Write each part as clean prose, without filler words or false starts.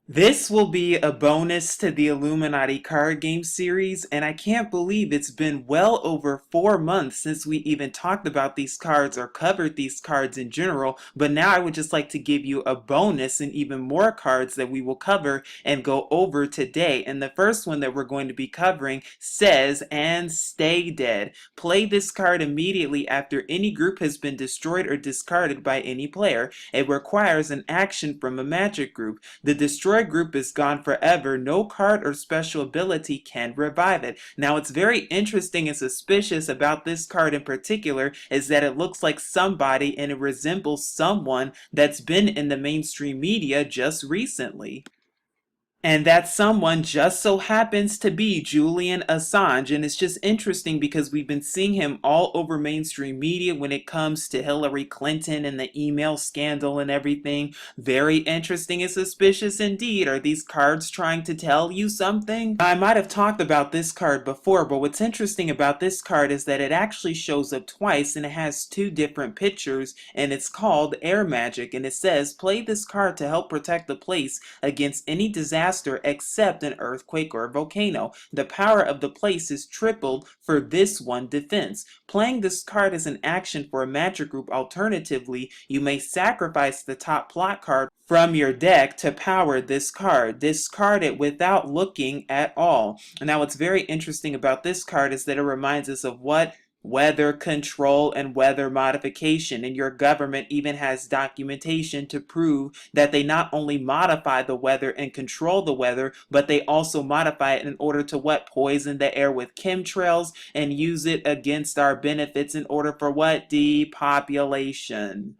This will be a bonus to the Illuminati card game series, and I can't believe it's been well over 4 months since we even talked about these cards or covered these cards in general, but now I would just like to give you a bonus and even more cards that we will cover and go over today. And the first one that we're going to be covering says, "And stay dead. Play this card immediately after any group has been destroyed or discarded by any player. It requires an action from a magic group. The destroyed group is gone forever. No card or special ability can revive it." Now, what's very interesting and suspicious about this card in particular is that it looks like somebody and it resembles someone that's been in the mainstream media just recently. And that someone just so happens to be Julian Assange. And it's just interesting because we've been seeing him all over mainstream media when it comes to Hillary Clinton and the email scandal and everything. Very interesting and suspicious indeed. Are these cards trying to tell you something? I might have talked about this card before, but what's interesting about this card is that it actually shows up twice and it has two different pictures, and it's called Air Magic. And it says, "Play this card to help protect the place against any disaster except an earthquake or volcano. The power of the place is tripled for this one defense. Playing this card as an action for a magic group. Alternatively, you may sacrifice the top plot card from your deck to power this card. Discard it without looking at all." Now, what's very interesting about this card is that it reminds us of what? Weather control and weather modification, and your government even has documentation to prove that they not only modify the weather and control the weather, but they also modify it in order to what? Poison the air with chemtrails and use it against our benefits in order for what? Depopulation.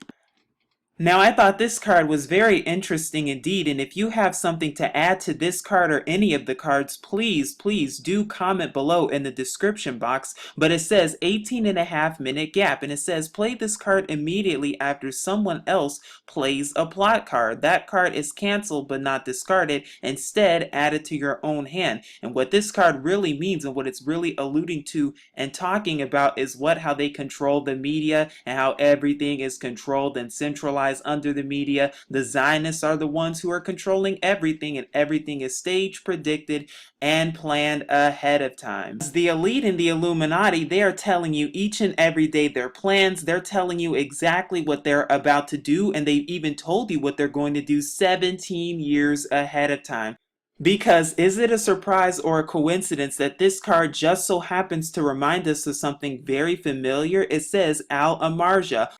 Now, I thought this card was very interesting indeed, and if you have something to add to this card or any of the cards, please do comment below in the description box. But it says 18.5-minute gap, and it says play this card immediately after someone else plays a plot card. That card is canceled but not discarded, instead added to your own hand. And what this card really means and what it's really alluding to and talking about is how they control the media and how everything is controlled and centralized under the media. The Zionists are the ones who are controlling everything, and everything is staged, predicted, and planned ahead of time. The elite and the Illuminati, they are telling you each and every day their plans. They're telling you exactly what they're about to do, and they've even told you what they're going to do 17 years ahead of time. Because is it a surprise or a coincidence that this card just so happens to remind us of something very familiar? It says Al-Amarja.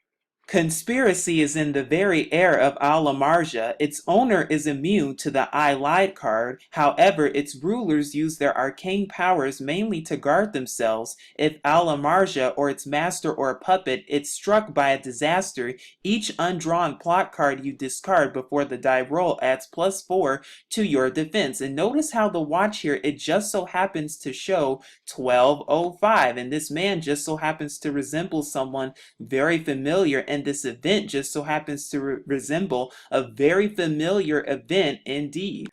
Conspiracy is in the very air of Al-Amarja. Its owner is immune to the I Lied card. However, its rulers use their arcane powers mainly to guard themselves. If Al-Amarja or its master or puppet is struck by a disaster, each undrawn plot card you discard before the die roll adds +4 to your defense. And notice how the watch here, it just so happens to show 1205, and this man just so happens to resemble someone very familiar, and this event just so happens to resemble a very familiar event indeed.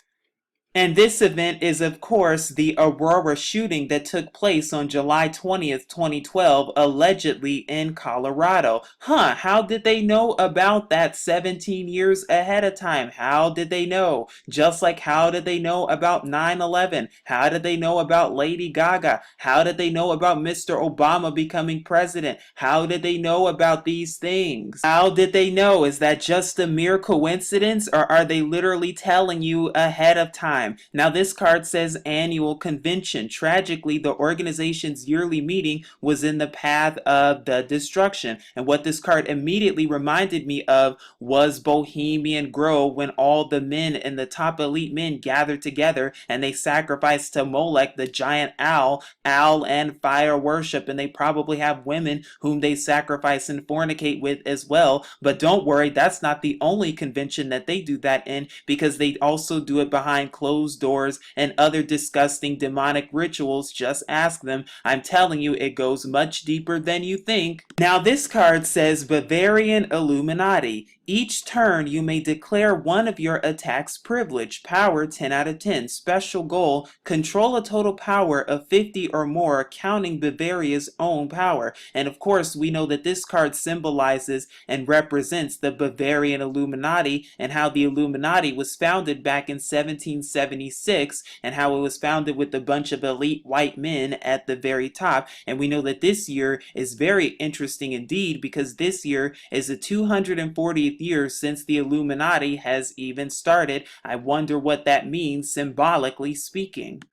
And this event is, of course, the Aurora shooting that took place on July 20th, 2012, allegedly in Colorado. How did they know about that 17 years ahead of time? How did they know? Just like how did they know about 9/11? How did they know about Lady Gaga? How did they know about Mr. Obama becoming president? How did they know about these things? How did they know? Is that just a mere coincidence, or are they literally telling you ahead of time? Now, this card says annual convention. Tragically, the organization's yearly meeting was in the path of the destruction. And what this card immediately reminded me of was Bohemian Grove, when all the men and the top elite men gathered together and they sacrificed to Molech, the giant owl, and fire worship. And they probably have women whom they sacrifice and fornicate with as well. But don't worry, that's not the only convention that they do that in, because they also do it behind closed doors and other disgusting demonic rituals. Just ask them. I'm telling you, it goes much deeper than you think. Now, this card says Bavarian Illuminati. Each turn, you may declare one of your attacks privileged. Power 10 out of 10. Special goal, control a total power of 50 or more, counting Bavaria's own power. And of course, we know that this card symbolizes and represents the Bavarian Illuminati and how the Illuminati was founded back in 1776 and how it was founded with a bunch of elite white men at the very top. And we know that this year is very interesting indeed because this year is the 240th year since the Illuminati has even started. I wonder what that means symbolically speaking.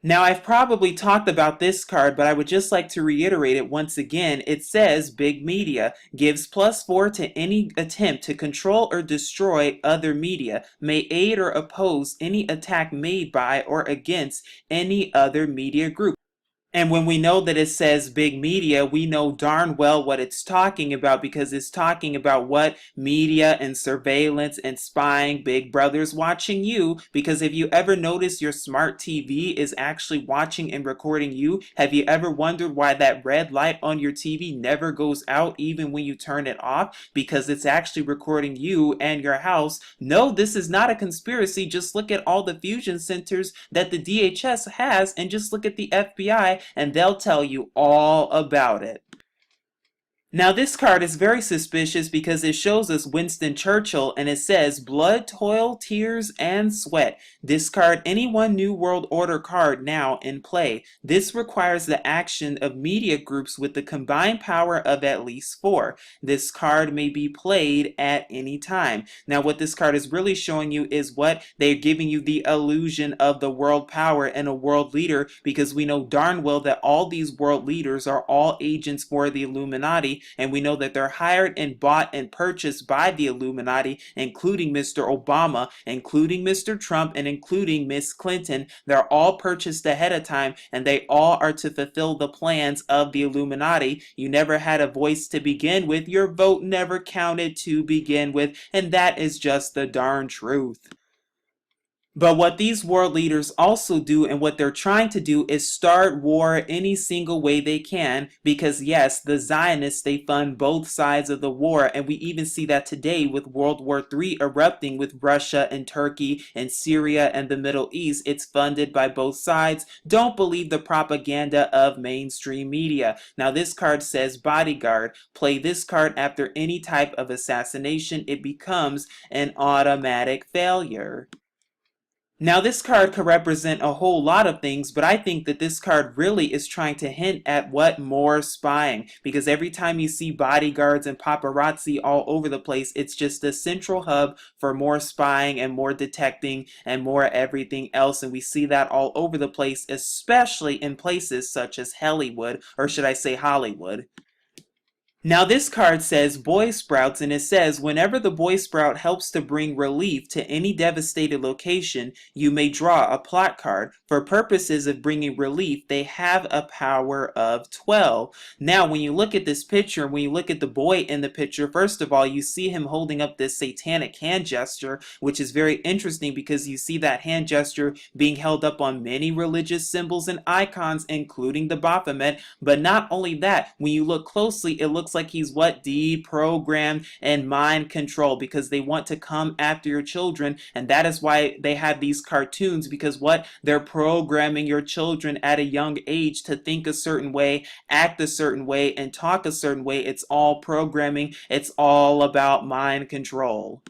Now, I've probably talked about this card, but I would just like to reiterate it once again. It says Big Media gives +4 to any attempt to control or destroy other media, may aid or oppose any attack made by or against any other media group. And when we know that it says big media, we know darn well what it's talking about because it's talking about what media and surveillance and spying, Big Brother's watching you. Because if you ever notice your smart TV is actually watching and recording you, have you ever wondered why that red light on your TV never goes out even when you turn it off? Because it's actually recording you and your house. No, this is not a conspiracy. Just look at all the fusion centers that the DHS has and just look at the FBI and they'll tell you all about it. Now this card is very suspicious because it shows us Winston Churchill and it says blood, toil, tears, and sweat. Discard any one New World Order card now in play. This requires the action of media groups with the combined power of at least 4. This card may be played at any time. Now what this card is really showing you is what they're giving you the illusion of the world power and a world leader because we know darn well that all these world leaders are all agents for the Illuminati. And we know that they're hired and bought and purchased by the Illuminati, including Mr. Obama, including Mr. Trump, and including Miss Clinton. They're all purchased ahead of time, and they all are to fulfill the plans of the Illuminati. You never had a voice to begin with. Your vote never counted to begin with, and that is just the darn truth. But what these world leaders also do and what they're trying to do is start war any single way they can because yes, the Zionists, they fund both sides of the war and we even see that today with World War III erupting with Russia and Turkey and Syria and the Middle East. It's funded by both sides. Don't believe the propaganda of mainstream media. Now this card says bodyguard. Play this card after any type of assassination. It becomes an automatic failure. Now this card could represent a whole lot of things, but I think that this card really is trying to hint at what more spying. Because every time you see bodyguards and paparazzi all over the place, it's just a central hub for more spying and more detecting and more everything else. And we see that all over the place, especially in places such as Hollywood, or should I say Hollywood. Now this card says Boy Sprouts and it says whenever the Boy Sprout helps to bring relief to any devastated location, you may draw a plot card. For purposes of bringing relief, they have a power of 12. Now when you look at this picture, when you look at the boy in the picture, first of all, you see him holding up this satanic hand gesture, which is very interesting because you see that hand gesture being held up on many religious symbols and icons, including the Baphomet. But not only that, when you look closely, it looks like he's what? Deprogrammed and mind control because they want to come after your children, and that is why they have these cartoons because what? They're programming your children at a young age to think a certain way, act a certain way, and talk a certain way. It's all programming. It's all about mind control.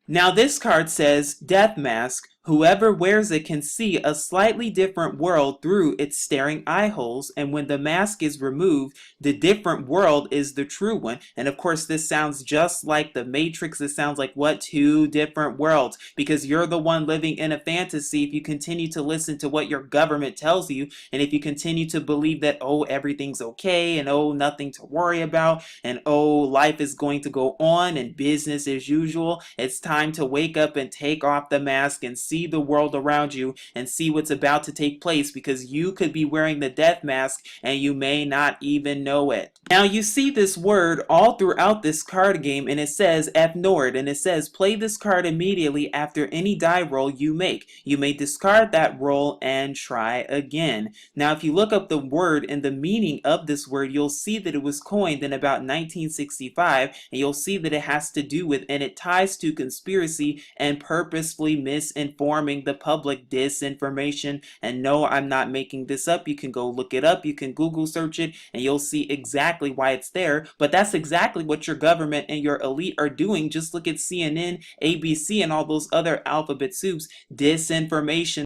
Now this card says Death Mask. Whoever wears it can see a slightly different world through its staring eye holes, and when the mask is removed, the different world is the true one. And of course, this sounds just like the Matrix. It sounds like what? 2 different worlds, because you're the one living in a fantasy if you continue to listen to what your government tells you, and if you continue to believe that, oh, everything's okay, and oh, nothing to worry about, and oh, life is going to go on, and business as usual. It's time to wake up and take off the mask and see the world around you and see what's about to take place, because you could be wearing the death mask and you may not even know it. Now you see this word all throughout this card game, and it says F Nord, and it says play this card immediately after any die roll you make. You may discard that roll and try again. Now if you look up the word and the meaning of this word, you'll see that it was coined in about 1965, and you'll see that it has to do with, and it ties to, conspiracy and purposefully misinforming the public, disinformation. And no, I'm not making this up. You can go look it up, you can Google search it, and you'll see exactly why it's there. But that's exactly what your government and your elite are doing. Just look at CNN, ABC, and all those other alphabet soups. Disinformation.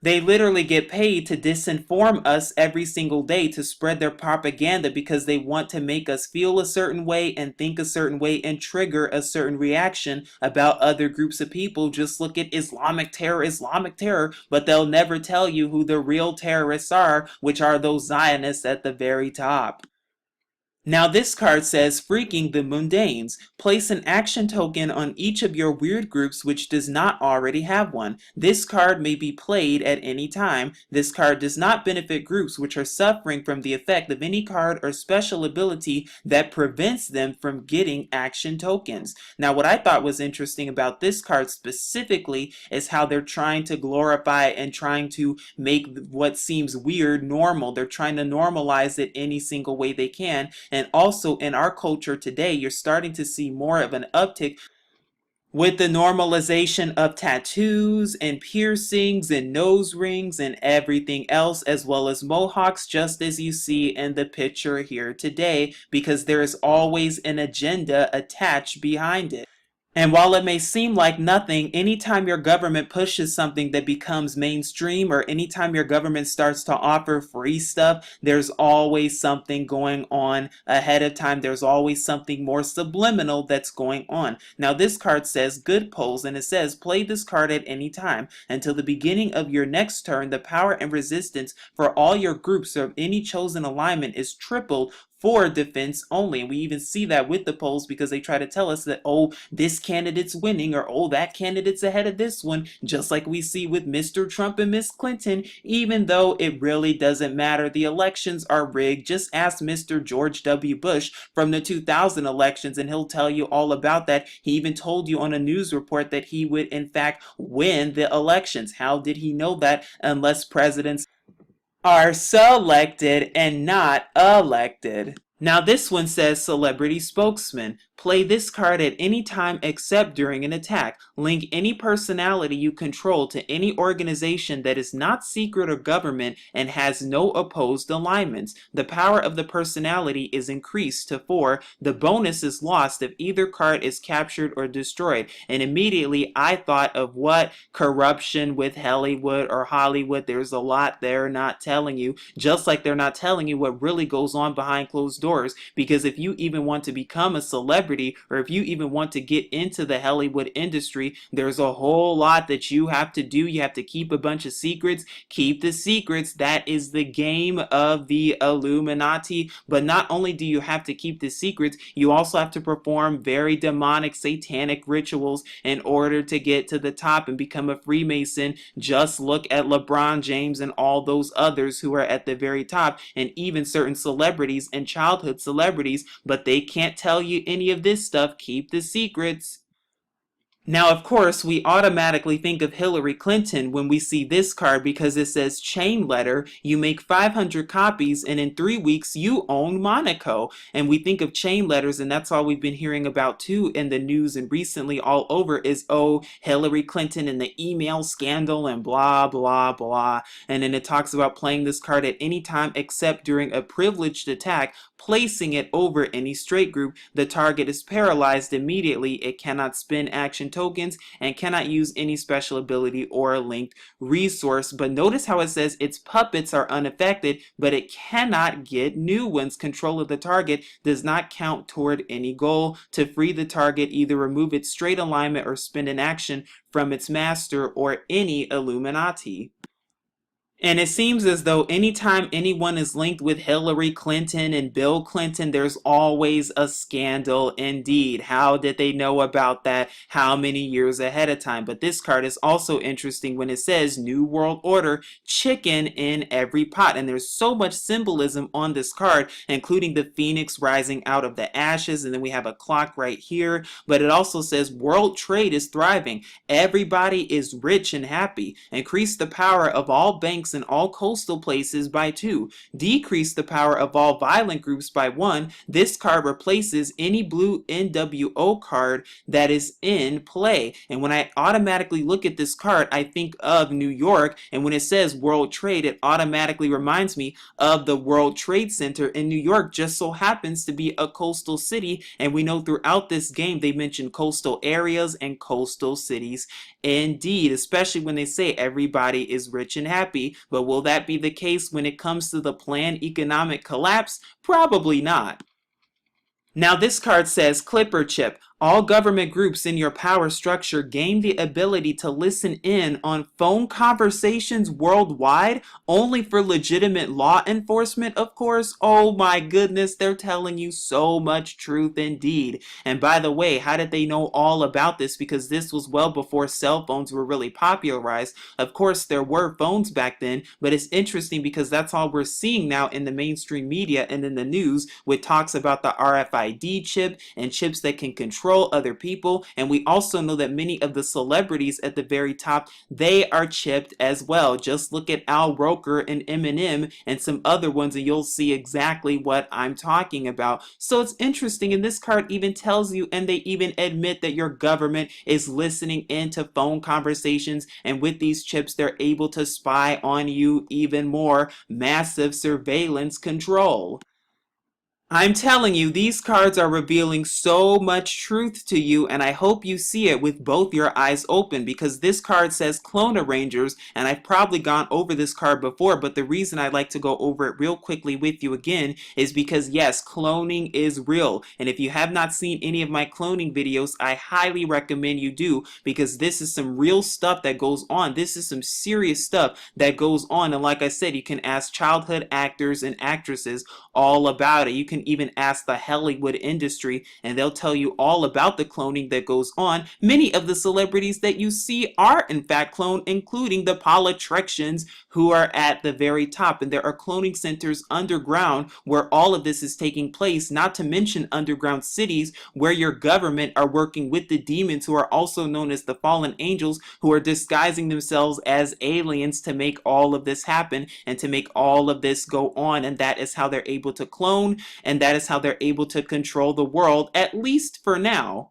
They literally get paid to disinform us every single day, to spread their propaganda, because they want to make us feel a certain way and think a certain way and trigger a certain reaction about other groups of people. Just look at Islamic terror, but they'll never tell you who the real terrorists are, which are those Zionists at the very top. Now this card says Freaking the Mundanes. Place an action token on each of your weird groups which does not already have one. This card may be played at any time. This card does not benefit groups which are suffering from the effect of any card or special ability that prevents them from getting action tokens. Now what I thought was interesting about this card specifically is how they're trying to glorify and trying to make what seems weird normal. They're trying to normalize it any single way they can. And also in our culture today, you're starting to see more of an uptick with the normalization of tattoos and piercings and nose rings and everything else, as well as mohawks, just as you see in the picture here today, because there is always an agenda attached behind it. And while it may seem like nothing, anytime your government pushes something that becomes mainstream, or anytime your government starts to offer free stuff, there's always something going on ahead of time. There's always something more subliminal that's going on. Now this card says good polls, and it says play this card at any time. Until the beginning of your next turn, the power and resistance for all your groups of any chosen alignment is tripled for defense only. And we even see that with the polls, because they try to tell us that, oh, this candidate's winning, or oh, that candidate's ahead of this one, just like we see with Mr. Trump and Miss Clinton, even though it really doesn't matter. The elections are rigged. Just ask Mr. George W. Bush from the 2000 elections, and he'll tell you all about that. He even told you on a news report that he would, in fact, win the elections. How did he know that unless presidents are selected and not elected? Now this one says celebrity spokesman. Play this card at any time except during an attack. Link any personality you control to any organization that is not secret or government and has no opposed alignments. The power of the personality is increased to 4. The bonus is lost if either card is captured or destroyed. And immediately I thought of what? Corruption with Hollywood or Hollywood. There's a lot they're not telling you, just like they're not telling you what really goes on behind closed doors. Because if you even want to become a celebrity, or if you even want to get into the Hollywood industry, there's a whole lot that you have to do. You have to keep a bunch of secrets. Keep the secrets. That is the game of the Illuminati. But not only do you have to keep the secrets, you also have to perform very demonic, satanic rituals in order to get to the top and become a Freemason. Just look at LeBron James and all those others who are at the very top, and even certain celebrities and childhood celebrities, but they can't tell you any of this stuff. Keep the secrets. Now, of course, we automatically think of Hillary Clinton when we see this card, because it says chain letter. You make 500 copies and in 3 weeks you own Monaco. And we think of chain letters, and that's all we've been hearing about too in the news and recently all over is, oh, Hillary Clinton and the email scandal and blah, blah, blah. And then it talks about playing this card at any time except during a privileged attack, placing it over any straight group. The target is paralyzed immediately. It cannot spend action tokens and cannot use any special ability or linked resource. But notice how it says its puppets are unaffected, but it cannot get new ones. Control of the target does not count toward any goal. To free the target, either remove its straight alignment or spend an action from its master or any Illuminati. And it seems as though anytime anyone is linked with Hillary Clinton and Bill Clinton, there's always a scandal indeed. How did they know about that? How many years ahead of time? But this card is also interesting when it says New World Order, chicken in every pot. And there's so much symbolism on this card, including the phoenix rising out of the ashes. And then we have a clock right here. But it also says world trade is thriving. Everybody is rich and happy. Increase the power of all banks in all coastal places by 2. Decrease the power of all violent groups by 1. This card replaces any blue NWO card that is in play. And when I automatically look at this card, I think of New York. And when it says World Trade, it automatically reminds me of the World Trade Center in New York. Just so happens to be a coastal city. And we know throughout this game, they mention coastal areas and coastal cities. Indeed, especially when they say everybody is rich and happy. But will that be the case when it comes to the planned economic collapse? Probably not. Now this card says Clipper Chip. All government groups in your power structure gain the ability to listen in on phone conversations worldwide, only for legitimate law enforcement, of course. Oh my goodness, they're telling you so much truth indeed. And by the way, how did they know all about this? Because this was well before cell phones were really popularized. Of course, there were phones back then, but it's interesting because that's all we're seeing now in the mainstream media and in the news, with talks about the RFID chip and chips that can control other people. And we also know that many of the celebrities at the very top, they are chipped as well. Just look at Al Roker and Eminem and some other ones and you'll see exactly what I'm talking about. So it's interesting, and this card even tells you, and they even admit that your government is listening into phone conversations, and with these chips they're able to spy on you even more. Massive surveillance control. I'm telling you, these cards are revealing so much truth to you, and I hope you see it with both your eyes open, because this card says Clone Arrangers, and I've probably gone over this card before, but the reason I like to go over it real quickly with you again is because, yes, cloning is real, and if you have not seen any of my cloning videos, I highly recommend you do, because this is some real stuff that goes on. This is some serious stuff that goes on, and like I said, you can ask childhood actors and actresses all about it. You can even ask the Hollywood industry and they'll tell you all about the cloning that goes on. Many of the celebrities that you see are in fact cloned, including the politicians who are at the very top. And there are cloning centers underground where all of this is taking place, not to mention underground cities where your government are working with the demons, who are also known as the fallen angels, who are disguising themselves as aliens to make all of this happen and to make all of this go on. And that is how they're able to clone, and that is how they're able to control the world, at least for now.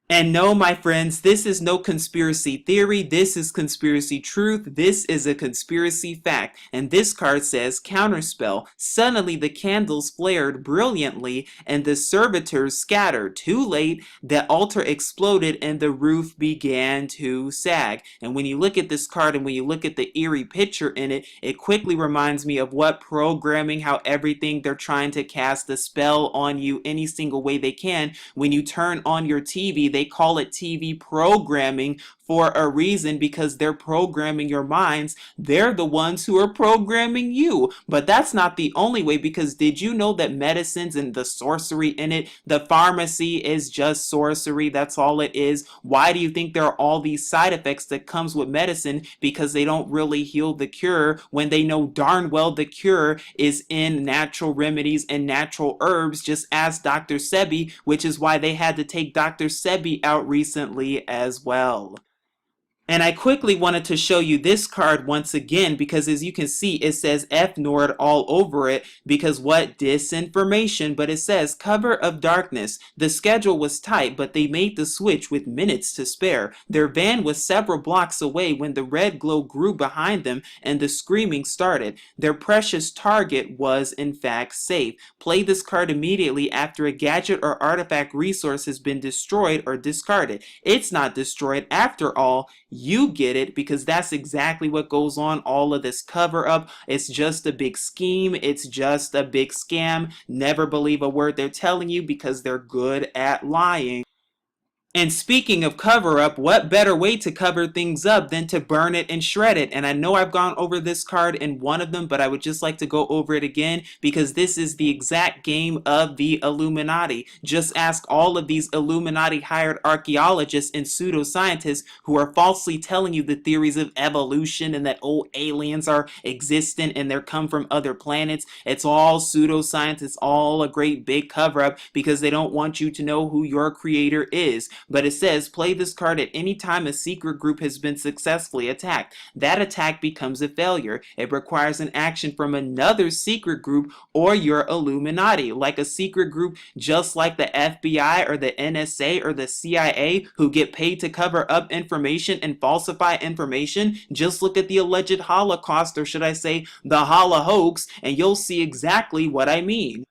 And no, my friends, this is no conspiracy theory. This is conspiracy truth. This is a conspiracy fact. And this card says counterspell. Suddenly the candles flared brilliantly and the servitors scattered. Too late, the altar exploded and the roof began to sag. And when you look at this card and when you look at the eerie picture in it, it quickly reminds me of what programming, how everything they're trying to cast a spell on you any single way they can. When you turn on your TV, they call it TV programming for a reason, because they're programming your minds. They're the ones who are programming you. But that's not the only way, because did you know that medicines and the sorcery in it, the pharmacy is just sorcery. That's all it is. Why do you think there are all these side effects that comes with medicine? Because they don't really heal the cure, when they know darn well the cure is in natural remedies and natural herbs. Just ask Dr. Sebi, which is why they had to take Dr. Sebi out recently as well. And I quickly wanted to show you this card once again, because as you can see, it says F Nord all over it, because what? Disinformation. But it says cover of darkness. The schedule was tight, but they made the switch with minutes to spare. Their van was several blocks away when the red glow grew behind them and the screaming started. Their precious target was in fact safe. Play this card immediately after a gadget or artifact resource has been destroyed or discarded. It's not destroyed after all. You get it, because that's exactly what goes on. All of this cover up, it's just a big scheme. It's just a big scam. Never believe a word they're telling you, because they're good at lying. And speaking of cover up, what better way to cover things up than to burn it and shred it? And I know I've gone over this card in one of them, but I would just like to go over it again because this is the exact game of the Illuminati. Just ask all of these Illuminati hired archaeologists and pseudoscientists who are falsely telling you the theories of evolution and that old aliens are existent and they're come from other planets. It's all pseudoscience. It's all a great big cover up because they don't want you to know who your creator is. But it says play this card at any time a secret group has been successfully attacked. That attack becomes a failure. It requires an action from another secret group or your Illuminati, like a secret group just like the FBI or the NSA or the CIA who get paid to cover up information and falsify information. Just look at the alleged Holocaust, or should I say the Holo hoax, and you'll see exactly what I mean.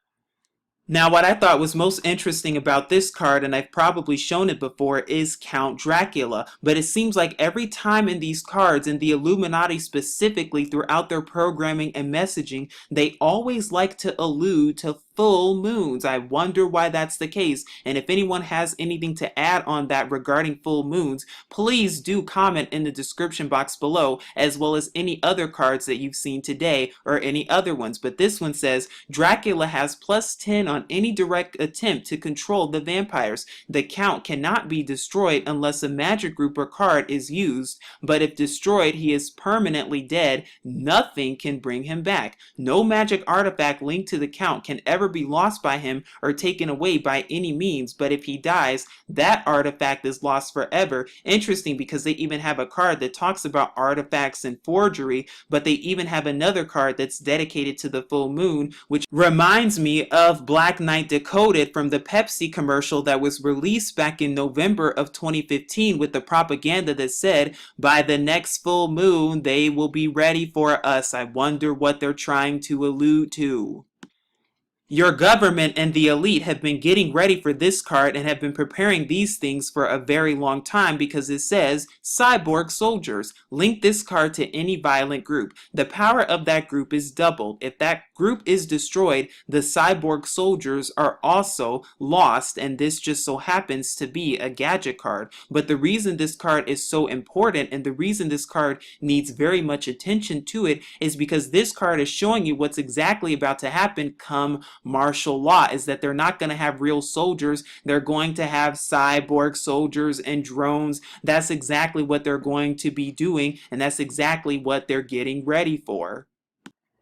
Now, what I thought was most interesting about this card, and I've probably shown it before, is Count Dracula. But it seems like every time in these cards, and the Illuminati specifically throughout their programming and messaging, they always like to allude to full moons. I wonder why that's the case. And if anyone has anything to add on that regarding full moons, please do comment in the description box below, as well as any other cards that you've seen today or any other ones. But this one says Dracula has +10 on any direct attempt to control the vampires. The count cannot be destroyed unless a magic group or card is used, but if destroyed, he is permanently dead. Nothing can bring him back. No magic artifact linked to the count can ever be lost by him or taken away by any means, but if he dies, that artifact is lost forever. Interesting, because they even have a card that talks about artifacts and forgery, but they even have another card that's dedicated to the full moon, which reminds me of Black Knight Decoded from the Pepsi commercial that was released back in November of 2015 with the propaganda that said, by the next full moon, they will be ready for us. I wonder what they're trying to allude to. Your government and the elite have been getting ready for this card and have been preparing these things for a very long time because it says cyborg soldiers. Link this card to any violent group. The power of that group is doubled. If that group is destroyed, the cyborg soldiers are also lost, and this just so happens to be a gadget card. But the reason this card is so important and the reason this card needs very much attention to it is because this card is showing you what's exactly about to happen come martial law, is that they're not going to have real soldiers. They're going to have cyborg soldiers and drones. That's exactly what they're going to be doing, and that's exactly what they're getting ready for.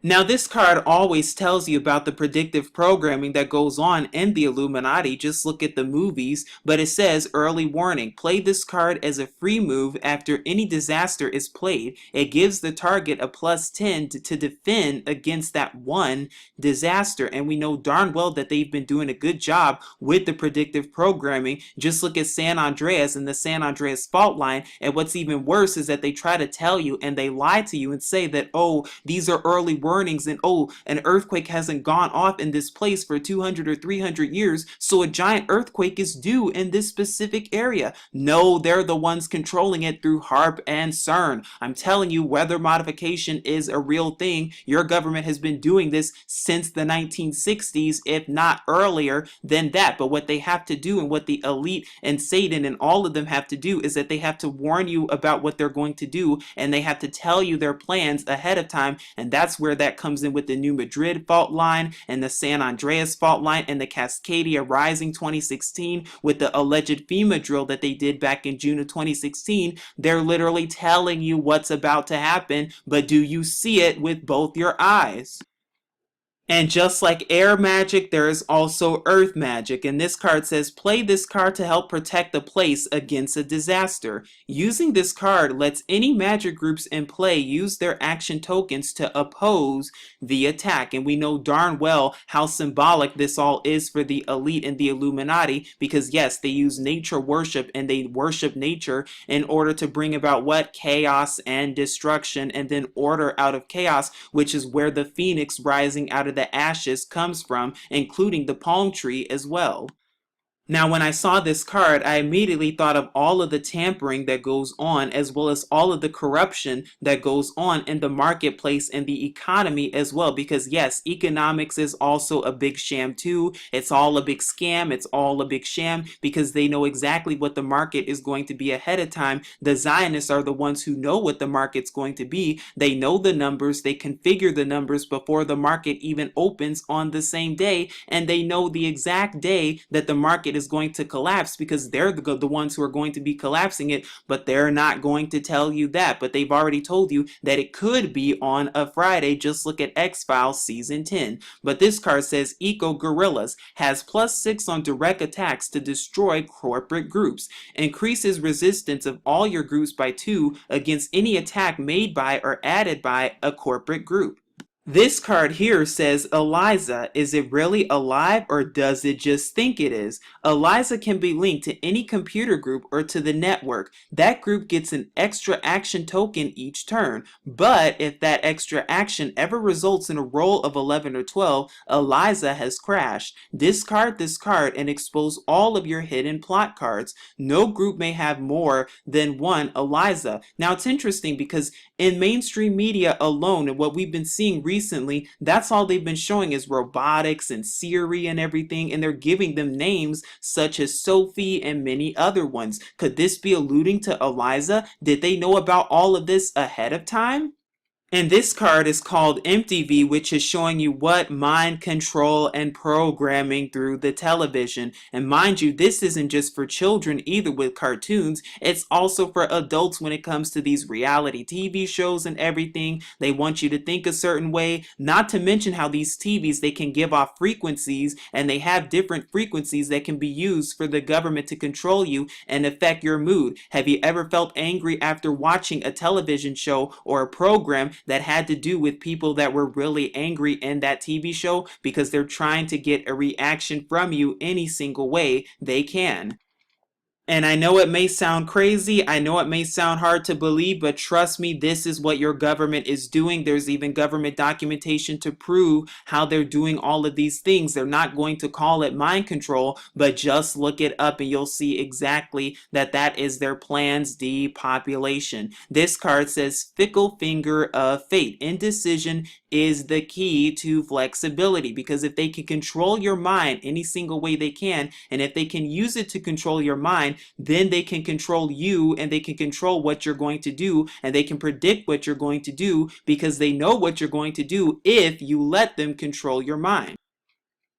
Now, this card always tells you about the predictive programming that goes on in the Illuminati. Just look at the movies, but it says early warning. Play this card as a free move after any disaster is played. It gives the target a +10 to defend against that one disaster. And we know darn well that they've been doing a good job with the predictive programming. Just look at San Andreas and the San Andreas fault line. And what's even worse is that they try to tell you and they lie to you and say that, oh, these are early warnings. And oh, an earthquake hasn't gone off in this place for 200 or 300 years, so a giant earthquake is due in this specific area. No, they're the ones controlling it through HARP and CERN. I'm telling you, weather modification is a real thing. Your government has been doing this since the 1960s, if not earlier than that. But what they have to do, and what the elite and Satan and all of them have to do, is that they have to warn you about what they're going to do, and they have to tell you their plans ahead of time. And that's where that comes in with the New Madrid fault line and the San Andreas fault line and the Cascadia Rising 2016 with the alleged FEMA drill that they did back in June of 2016. They're literally telling you what's about to happen, but do you see it with both your eyes? And just like air magic, there is also earth magic. And this card says, play this card to help protect the place against a disaster. Using this card lets any magic groups in play use their action tokens to oppose the attack. And we know darn well how symbolic this all is for the elite and the Illuminati, because yes, they use nature worship and they worship nature in order to bring about what? Chaos and destruction, and then order out of chaos, which is where the phoenix rising out of the ashes comes from, including the palm tree as well. Now, when I saw this card, I immediately thought of all of the tampering that goes on, as well as all of the corruption that goes on in the marketplace and the economy as well. Because, yes, economics is also a big sham too. It's all a big scam. It's all a big sham because they know exactly what the market is going to be ahead of time. The Zionists are the ones who know what the market's going to be. They know the numbers, they configure the numbers before the market even opens on the same day, and they know the exact day that the market is going to collapse because they're the ones who are going to be collapsing it, but they're not going to tell you that. But they've already told you that it could be on a Friday. Just look at X-Files season 10. But this card says Eco Gorillas has +6 on direct attacks to destroy corporate groups. Increases resistance of all your groups by 2 against any attack made by or added by a corporate group. This card here says Eliza. Is it really alive or does it just think it is? Eliza can be linked to any computer group or to the network. That group gets an extra action token each turn. But if that extra action ever results in a roll of 11 or 12, Eliza has crashed. Discard this card and expose all of your hidden plot cards. No group may have more than one Eliza. Now it's interesting because in mainstream media alone, and what we've been seeing recently, that's all they've been showing is robotics and Siri and everything, and they're giving them names such as Sophie and many other ones. Could this be alluding to Eliza? Did they know about all of this ahead of time? And this card is called MTV, which is showing you what mind control and programming through the television. And mind you, this isn't just for children either with cartoons. It's also for adults when it comes to these reality TV shows and everything. They want you to think a certain way, not to mention how these TVs, they can give off frequencies, and they have different frequencies that can be used for the government to control you and affect your mood. Have you ever felt angry after watching a television show or a program that had to do with people that were really angry in that TV show because they're trying to get a reaction from you any single way they can? And I know it may sound crazy, I know it may sound hard to believe, but trust me, this is what your government is doing. There's even government documentation to prove how they're doing all of these things. They're not going to call it mind control, but just look it up and you'll see exactly that that is their plan's depopulation. This card says Fickle Finger of Fate. Indecision is the key to flexibility, because if they can control your mind any single way they can, and if they can use it to control your mind, then they can control you and they can control what you're going to do, and they can predict what you're going to do because they know what you're going to do if you let them control your mind.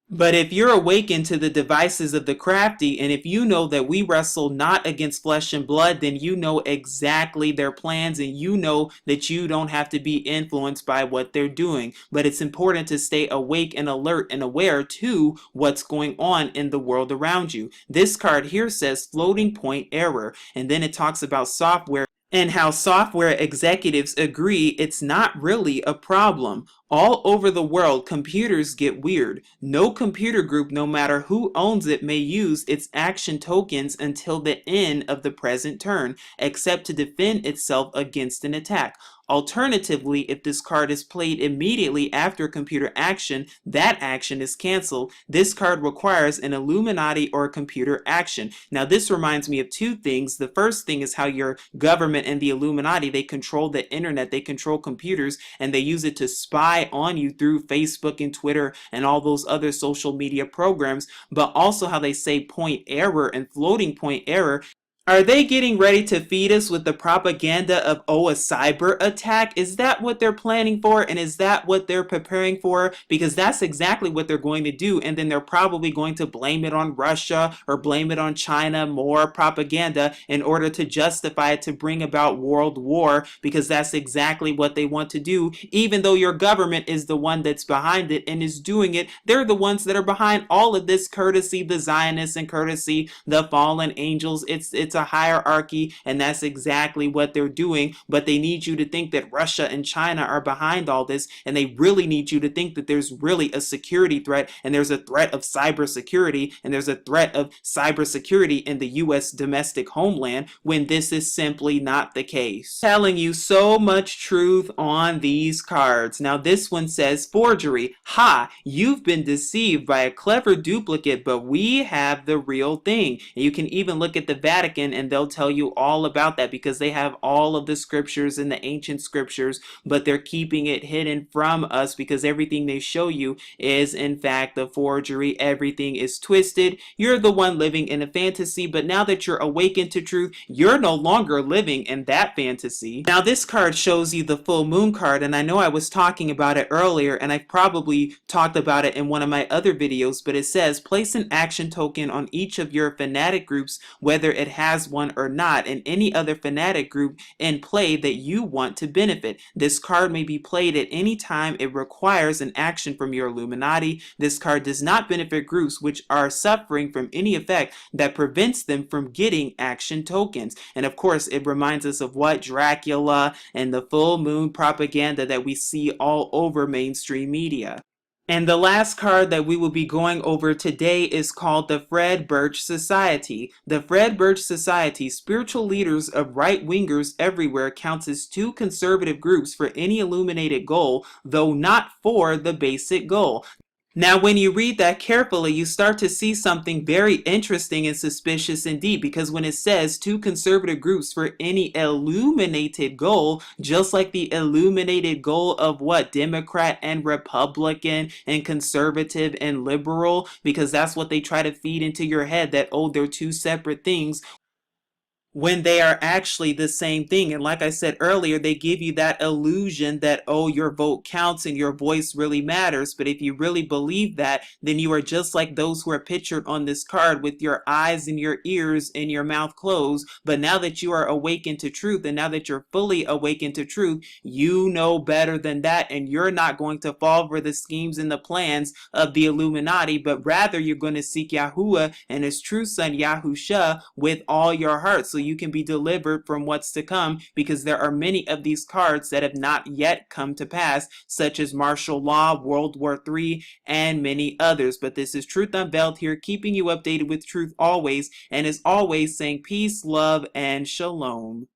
But if you're awakened to the devices of the crafty, and if you know that we wrestle not against flesh and blood, then you know exactly their plans, and you know that you don't have to be influenced by what they're doing. But it's important to stay awake and alert and aware to what's going on in the world around you. This card here says floating point error, and then it talks about software and how software executives agree it's not really a problem. All over the world, computers get weird. No computer group, no matter who owns it, may use its action tokens until the end of the present turn, except to defend itself against an attack. Alternatively, if this card is played immediately after a computer action, that action is canceled. This card requires an Illuminati or a computer action. Now, this reminds me of two things. The first thing is how your government and the Illuminati, they control the internet, they control computers, and they use it to spy on you through Facebook and Twitter and all those other social media programs, but also how they say point error and floating point error. Are they getting ready to feed us with the propaganda of, oh, a cyber attack? Is that what they're planning for? And is that what they're preparing for? Because that's exactly what they're going to do. And then they're probably going to blame it on Russia or blame it on China, more propaganda in order to justify it, to bring about world war, because that's exactly what they want to do. Even though your government is the one that's behind it and is doing it, they're the ones that are behind all of this, courtesy the Zionists and courtesy the fallen angels. It's a hierarchy, and that's exactly what they're doing. But they need you to think that Russia and China are behind all this, and they really need you to think that there's really a security threat, and there's a threat of cybersecurity, and there's a threat of cybersecurity in the U.S. domestic homeland, when this is simply not the case. Telling you so much truth on these cards. Now this one says forgery. Ha! You've been deceived by a clever duplicate, but we have the real thing. And you can even look at the Vatican and they'll tell you all about that, because they have all of the scriptures in the ancient scriptures, but they're keeping it hidden from us because everything they show you is in fact a forgery. Everything is twisted. You're the one living in a fantasy, but now that you're awakened to truth, you're no longer living in that fantasy. Now this card shows you the full moon card, and I know I was talking about it earlier, and I've probably talked about it in one of my other videos, but it says place an action token on each of your fanatic groups, whether it has one or not, and any other fanatic group in play that you want to benefit. This card may be played at any time it requires an action from your Illuminati. This card does not benefit groups which are suffering from any effect that prevents them from getting action tokens. And of course, it reminds us of what? Dracula and the full moon propaganda that we see all over mainstream media. And the last card that we will be going over today is called the Fred Birch Society. The Fred Birch Society, spiritual leaders of right-wingers everywhere, counts as two conservative groups for any illuminated goal, though not for the basic goal. Now, when you read that carefully, you start to see something very interesting and suspicious indeed, because when it says two conservative groups for any illuminated goal, just like the illuminated goal of what? Democrat and Republican and conservative and liberal, because that's what they try to feed into your head, that, oh, they're two separate things, when they are actually the same thing. And like I said earlier, they give you that illusion that, oh, your vote counts and your voice really matters. But if you really believe that, then you are just like those who are pictured on this card, with your eyes and your ears and your mouth closed. But now that you are awakened to truth, and now that you're fully awakened to truth, you know better than that, and you're not going to fall for the schemes and the plans of the Illuminati, but rather you're going to seek Yahuwah and his true son Yahusha with all your heart, so you can be delivered from what's to come, because there are many of these cards that have not yet come to pass, such as martial law, World War III, and many others. But this is Truth Unveiled here, keeping you updated with truth always, and as always saying peace, love, and shalom.